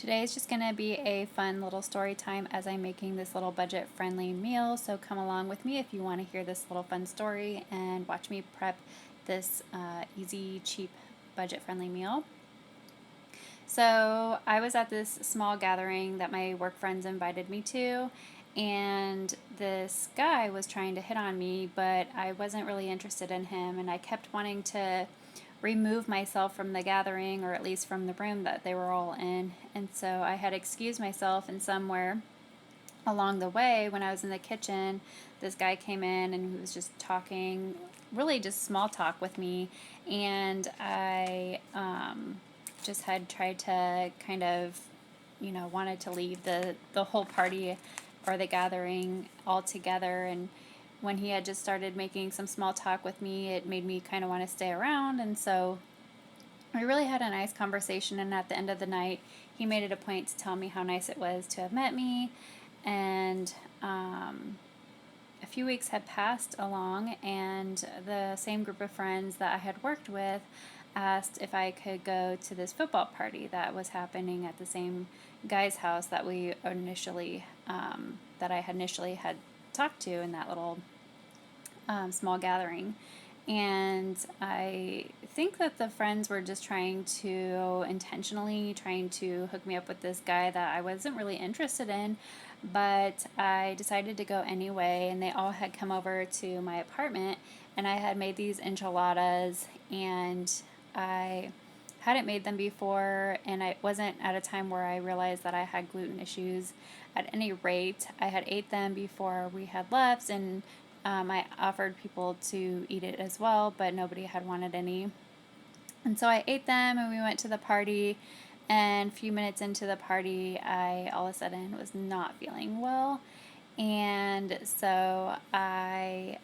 Today is just going to be a fun little story time as I'm making this little budget-friendly meal, so come along with me if you want to hear this little fun story and watch me prep this easy, cheap, budget-friendly meal. So I was at this small gathering that my work friends invited me to, and this guy was trying to hit on me, but I wasn't really interested in him, and I kept wanting to remove myself from the gathering, or at least from the room that they were all in. And so I had excused myself, and somewhere along the way when I was in the kitchen, this guy came in and he was just talking, really just small talk with me, and I just had tried to kind of, wanted to leave the whole party or the gathering altogether. And when he had just started making some small talk with me, it made me kind of want to stay around. And so we really had a nice conversation. And at the end of the night, he made it a point to tell me how nice it was to have met me. And a few weeks had passed along, and the same group of friends that I had worked with asked if I could go to this football party that was happening at the same guy's house that we initially, that I had initially had talked to in that little small gathering. And I think that the friends were just intentionally trying to hook me up with this guy that I wasn't really interested in, but I decided to go anyway. And they all had come over to my apartment, and I had made these enchiladas, and I hadn't made them before, and I wasn't at a time where I realized that I had gluten issues. At any rate, I had ate them before we had left, and I offered people to eat it as well, but nobody had wanted any. And so I ate them, and we went to the party. And a few minutes into the party, I all of a sudden was not feeling well. And so I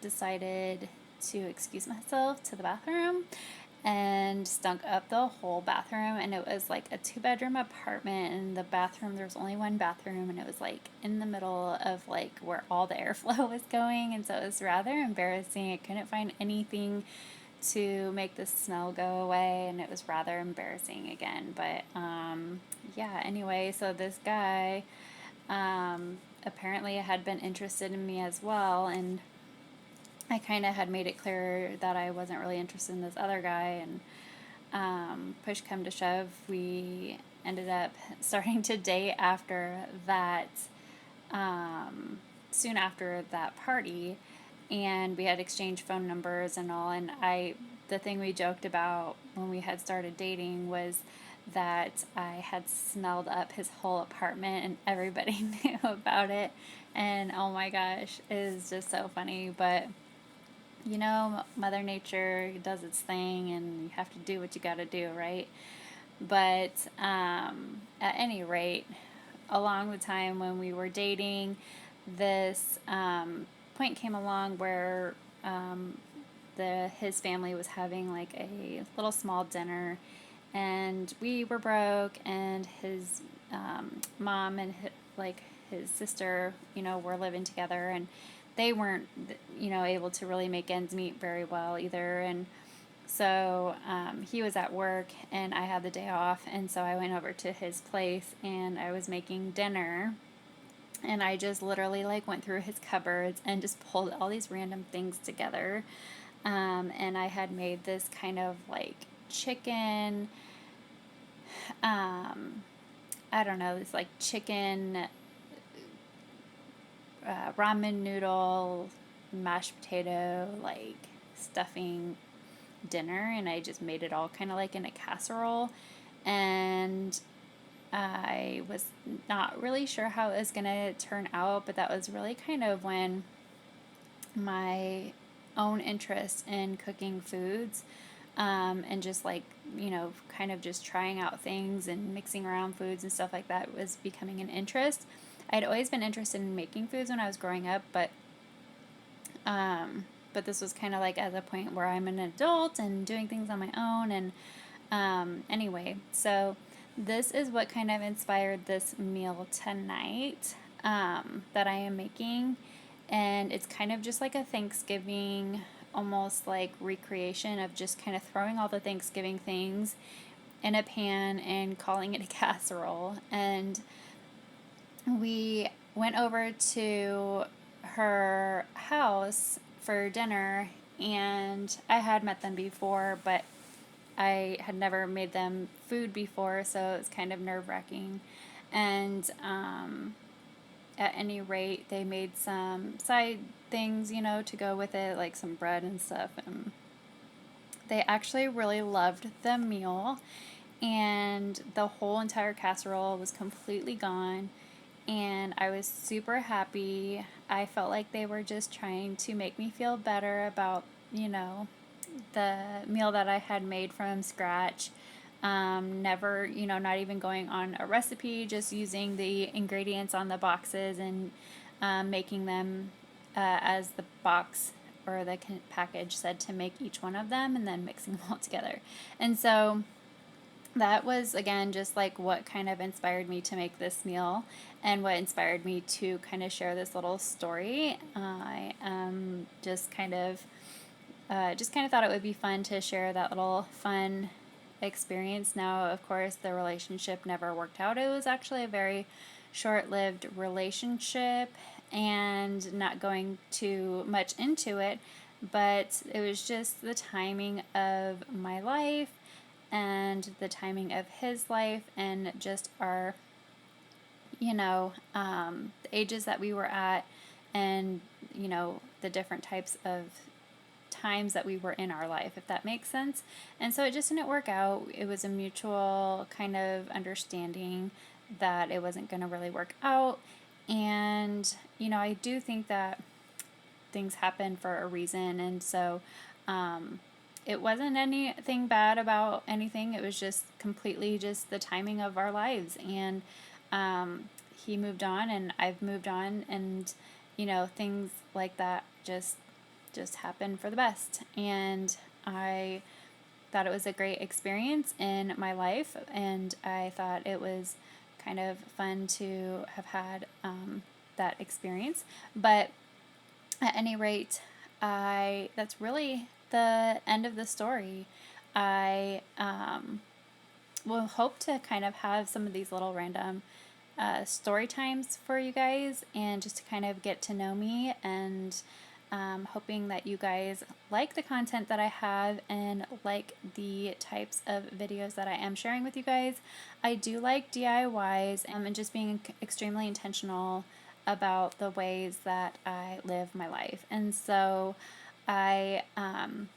decided to excuse myself to the bathroom and stunk up the whole bathroom. And it was like a 2-bedroom apartment, and the bathroom, there was only one bathroom, and it was like in the middle of like where all the airflow was going. And so it was rather embarrassing. I couldn't find anything to make the smell go away, and it was rather embarrassing again. But yeah, anyway, so this guy apparently had been interested in me as well, and I kind of had made it clear that I wasn't really interested in this other guy. And push come to shove, we ended up starting to date after that, soon after that party, and we had exchanged phone numbers and all. And the thing we joked about when we had started dating was that I had smelled up his whole apartment, and everybody knew about it. And oh my gosh, it is just so funny. But Mother Nature does its thing, and you have to do what you got to do, right? But at any rate, along the time when we were dating, this point came along where his family was having like a little small dinner, and we were broke, and his mom and his sister, were living together, and they weren't, able to really make ends meet very well either. And so he was at work, and I had the day off, and so I went over to his place, and I was making dinner, and I just literally like went through his cupboards and just pulled all these random things together. And I had made this kind of like chicken, I don't know, this like chicken ramen noodle, mashed potato, like stuffing dinner, and I just made it all kind of like in a casserole. And I was not really sure how it was going to turn out, but that was really kind of when my own interest in cooking foods, and just like, kind of just trying out things and mixing around foods and stuff like that was becoming an interest. I'd always been interested in making foods when I was growing up, but this was kind of like at a point where I'm an adult and doing things on my own. And anyway, so this is what kind of inspired this meal tonight, that I am making. And it's kind of just like a Thanksgiving, almost like recreation of just kind of throwing all the Thanksgiving things in a pan and calling it a casserole. And we went over to her house for dinner, and I had met them before, but I had never made them food before, so it was kind of nerve-wracking. And at any rate, they made some side things, you know, to go with it, like some bread and stuff. And they actually really loved the meal, and the whole entire casserole was completely gone. And I was super happy. I felt like they were just trying to make me feel better about, you know, the meal that I had made from scratch. Never, you know, not even going on a recipe, just using the ingredients on the boxes and making them as the box or the package said to make each one of them, and then mixing them all together. And so that was, again, just like what kind of inspired me to make this meal and what inspired me to kind of share this little story. I just kind of thought it would be fun to share that little fun experience. Now, of course, the relationship never worked out. It was actually a very short-lived relationship, and not going too much into it, but it was just the timing of my life and the timing of his life, and just our, you know, the ages that we were at, and, you know, the different types of times that we were in our life, if that makes sense. And so it just didn't work out. It was a mutual kind of understanding that it wasn't going to really work out. And, you know, I do think that things happen for a reason. And so it wasn't anything bad about anything. It was just completely just the timing of our lives. And he moved on, and I've moved on, and, you know, things like that just happened for the best. And I thought it was a great experience in my life, and I thought it was kind of fun to have had that experience. But at any rate, that's really the end of the story. I will hope to kind of have some of these little random story times for you guys, and just to kind of get to know me, and hoping that you guys like the content that I have and like the types of videos that I am sharing with you guys. I do like DIYs, and just being extremely intentional about the ways that I live my life. And so I am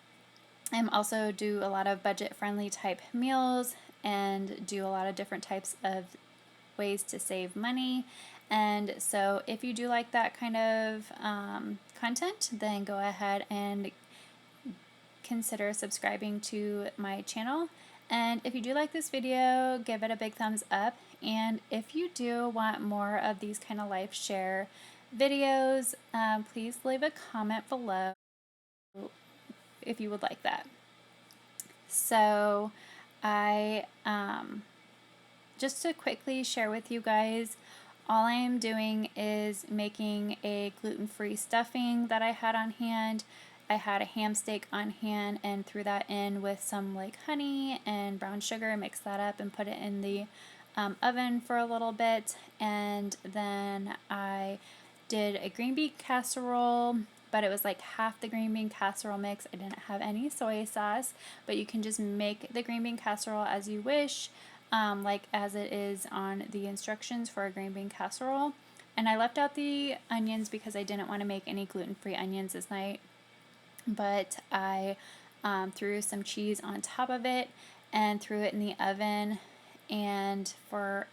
also do a lot of budget-friendly type meals, and do a lot of different types of ways to save money. And so if you do like that kind of content, then go ahead and consider subscribing to my channel. And if you do like this video, give it a big thumbs up. And if you do want more of these kind of life share videos, please leave a comment below if you would like that. So I just to quickly share with you guys, all I am doing is making a gluten-free stuffing that I had on hand. I had a ham steak on hand, and threw that in with some like honey and brown sugar, mix that up and put it in the oven for a little bit. And then I did a green bean casserole, but it was like half the green bean casserole mix. I didn't have any soy sauce, but you can just make the green bean casserole as you wish. Like as it is on the instructions for a green bean casserole. And I left out the onions because I didn't want to make any gluten-free onions this night. But I threw some cheese on top of it and threw it in the oven, and I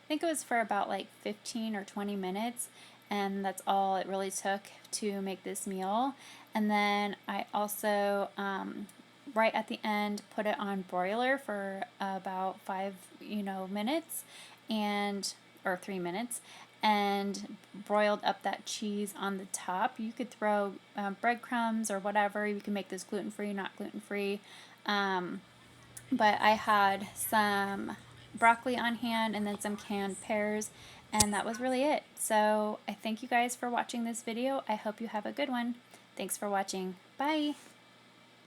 think it was for about like 15 or 20 minutes, and that's all it really took to make this meal. And then I also right at the end put it on broiler for about 5 minutes, or 3 minutes, and broiled up that cheese on the top. You could throw breadcrumbs or whatever. You can make this gluten-free, not gluten-free. But I had some broccoli on hand, and then some canned pears, and that was really it. So I thank you guys for watching this video. I hope you have a good one. Thanks for watching. Bye!